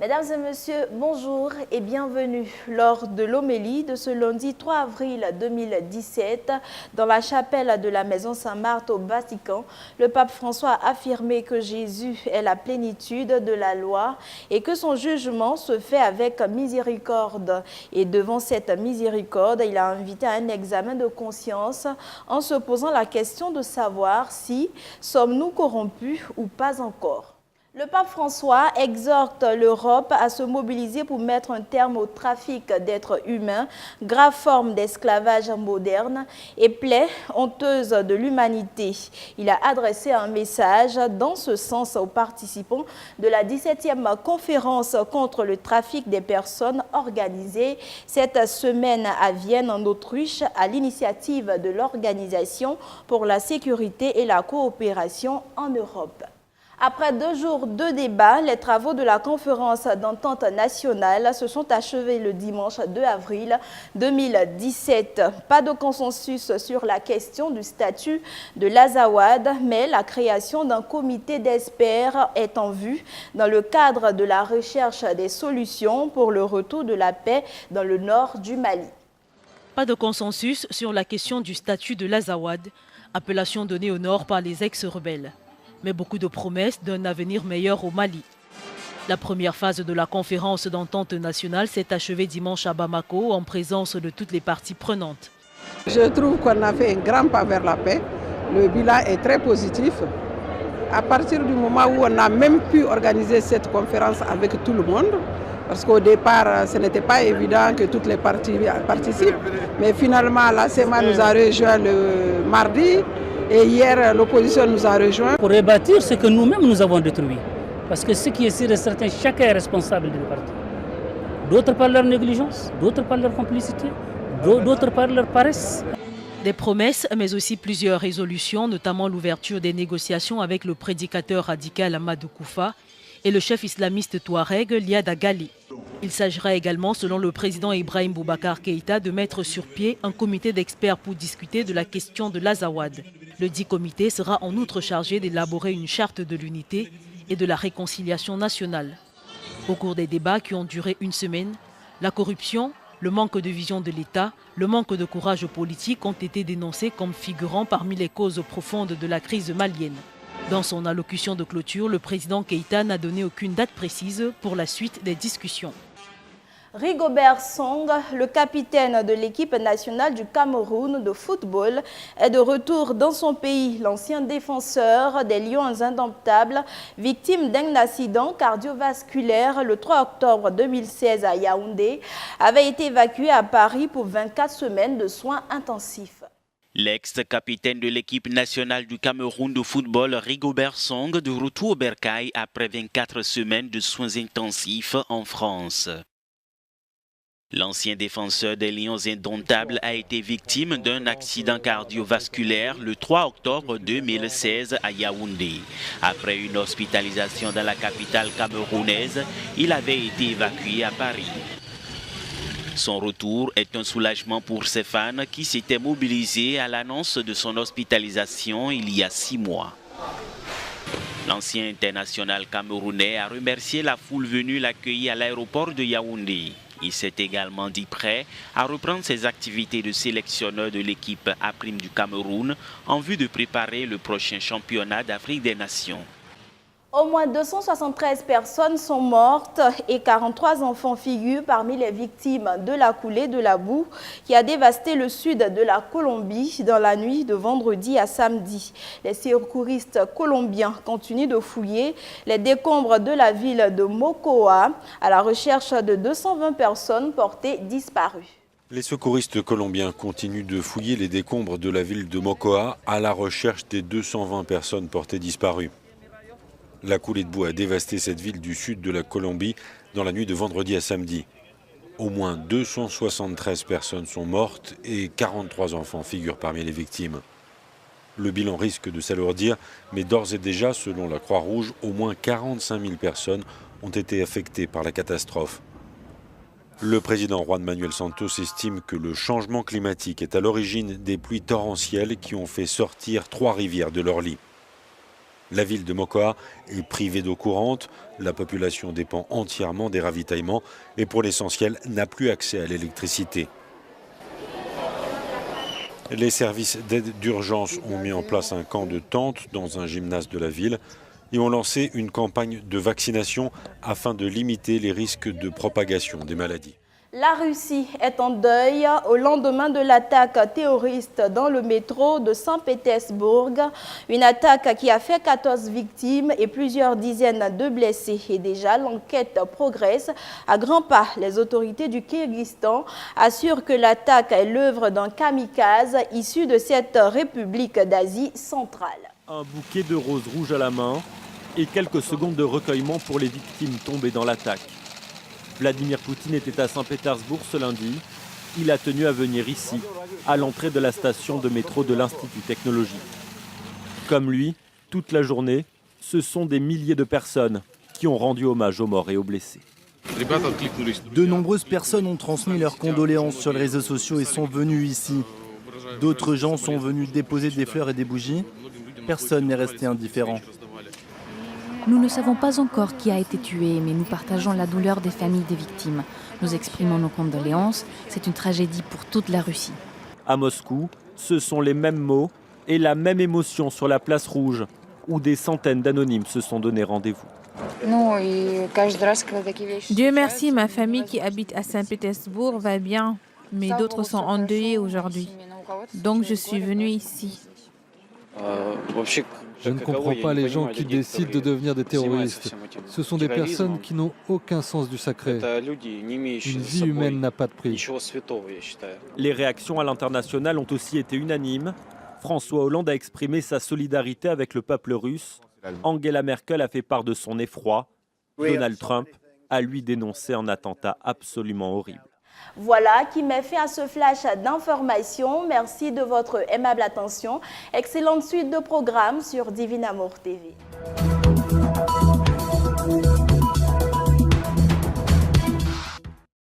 Mesdames et messieurs, bonjour et bienvenue. Lors de l'homélie de ce lundi 3 avril 2017, dans la chapelle de la Maison Saint-Marthe au Vatican, le pape François a affirmé que Jésus est la plénitude de la loi et que son jugement se fait avec miséricorde. Et devant cette miséricorde, il a invité à un examen de conscience en se posant la question de savoir si sommes-nous corrompus ou pas encore. Le pape François exhorte l'Europe à se mobiliser pour mettre un terme au trafic d'êtres humains, grave forme d'esclavage moderne et plaie honteuse de l'humanité. Il a adressé un message dans ce sens aux participants de la 17e conférence contre le trafic des personnes organisée cette semaine à Vienne en Autriche à l'initiative de l'Organisation pour la sécurité et la coopération en Europe. Après 2 jours de débat, les travaux de la conférence d'entente nationale se sont achevés le dimanche 2 avril 2017. Pas de consensus sur la question du statut de l'Azawad, mais la création d'un comité d'experts est en vue dans le cadre de la recherche des solutions pour le retour de la paix dans le nord du Mali. Pas de consensus sur la question du statut de l'Azawad, appellation donnée au nord par les ex-rebelles. Mais beaucoup de promesses d'un avenir meilleur au Mali. La première phase de la conférence d'entente nationale s'est achevée dimanche à Bamako en présence de toutes les parties prenantes. Je trouve qu'on a fait un grand pas vers la paix. Le bilan est très positif. À partir du moment où on a même pu organiser cette conférence avec tout le monde, parce qu'au départ, ce n'était pas évident que toutes les parties participent, mais finalement, la CEMA nous a rejoints le mardi. Et hier, l'opposition nous a rejoints. Pour rebâtir ce que nous-mêmes nous avons détruit. Parce que ce qui est sûr et certain, chacun est responsable d'une partie. D'autres par leur négligence, d'autres par leur complicité, d'autres par leur paresse. Des promesses, mais aussi plusieurs résolutions, notamment l'ouverture des négociations avec le prédicateur radical Amadou Koufa et le chef islamiste touareg Liada Gali. Il s'agira également, selon le président Ibrahim Boubacar Keïta, de mettre sur pied un comité d'experts pour discuter de la question de l'Azawad. Le dit comité sera en outre chargé d'élaborer une charte de l'unité et de la réconciliation nationale. Au cours des débats qui ont duré une semaine, la corruption, le manque de vision de l'État, le manque de courage politique ont été dénoncés comme figurant parmi les causes profondes de la crise malienne. Dans son allocution de clôture, le président Keïta n'a donné aucune date précise pour la suite des discussions. Rigobert Song, le capitaine de l'équipe nationale du Cameroun de football, est de retour dans son pays. L'ancien défenseur des Lions indomptables, victime d'un accident cardiovasculaire le 3 octobre 2016 à Yaoundé, avait été évacué à Paris pour 24 semaines de soins intensifs. L'ex-capitaine de l'équipe nationale du Cameroun de football, Rigobert Song, de retour au Bercail après 24 semaines de soins intensifs en France. L'ancien défenseur des Lions indomptables a été victime d'un accident cardiovasculaire le 3 octobre 2016 à Yaoundé. Après une hospitalisation dans la capitale camerounaise, il avait été évacué à Paris. Son retour est un soulagement pour ses fans qui s'étaient mobilisés à l'annonce de son hospitalisation il y a 6 mois. L'ancien international camerounais a remercié la foule venue l'accueillir à l'aéroport de Yaoundé. Il s'est également dit prêt à reprendre ses activités de sélectionneur de l'équipe A' du Cameroun en vue de préparer le prochain championnat d'Afrique des Nations. Au moins 273 personnes sont mortes et 43 enfants figurent parmi les victimes de la coulée de la boue qui a dévasté le sud de la Colombie dans la nuit de vendredi à samedi. Les secouristes colombiens continuent de fouiller les décombres de la ville de Mocoa à la recherche de 220 personnes portées disparues. Les secouristes colombiens continuent de fouiller les décombres de la ville de Mocoa à la recherche des 220 personnes portées disparues. La coulée de boue a dévasté cette ville du sud de la Colombie dans la nuit de vendredi à samedi. Au moins 273 personnes sont mortes et 43 enfants figurent parmi les victimes. Le bilan risque de s'alourdir, mais d'ores et déjà, selon la Croix-Rouge, au moins 45 000 personnes ont été affectées par la catastrophe. Le président Juan Manuel Santos estime que le changement climatique est à l'origine des pluies torrentielles qui ont fait sortir 3 rivières de leur lit. La ville de Mokoa est privée d'eau courante, la population dépend entièrement des ravitaillements et pour l'essentiel n'a plus accès à l'électricité. Les services d'aide d'urgence ont mis en place un camp de tentes dans un gymnase de la ville et ont lancé une campagne de vaccination afin de limiter les risques de propagation des maladies. La Russie est en deuil au lendemain de l'attaque terroriste dans le métro de Saint-Pétersbourg. Une attaque qui a fait 14 victimes et plusieurs dizaines de blessés. Et déjà, l'enquête progresse à grands pas. Les autorités du Kyrgyzstan assurent que l'attaque est l'œuvre d'un kamikaze issu de cette république d'Asie centrale. Un bouquet de roses rouges à la main et quelques secondes de recueillement pour les victimes tombées dans l'attaque. Vladimir Poutine était à Saint-Pétersbourg ce lundi. Il a tenu à venir ici, à l'entrée de la station de métro de l'Institut technologique. Comme lui, toute la journée, ce sont des milliers de personnes qui ont rendu hommage aux morts et aux blessés. De nombreuses personnes ont transmis leurs condoléances sur les réseaux sociaux et sont venues ici. D'autres gens sont venus déposer des fleurs et des bougies. Personne n'est resté indifférent. Nous ne savons pas encore qui a été tué, mais nous partageons la douleur des familles des victimes. Nous exprimons nos condoléances. C'est une tragédie pour toute la Russie. À Moscou, ce sont les mêmes mots et la même émotion sur la place rouge, où des centaines d'anonymes se sont donné rendez-vous. Dieu merci, ma famille qui habite à Saint-Pétersbourg va bien, mais d'autres sont endeuillés aujourd'hui. Donc je suis venue ici. Je ne comprends pas les gens qui décident de devenir des terroristes. Ce sont des personnes qui n'ont aucun sens du sacré. Une vie humaine n'a pas de prix. Les réactions à l'international ont aussi été unanimes. François Hollande a exprimé sa solidarité avec le peuple russe. Angela Merkel a fait part de son effroi. Donald Trump a lui dénoncé un attentat absolument horrible. Voilà qui met fin à ce flash d'informations. Merci de votre aimable attention. Excellente suite de programmes sur Divin Amour TV.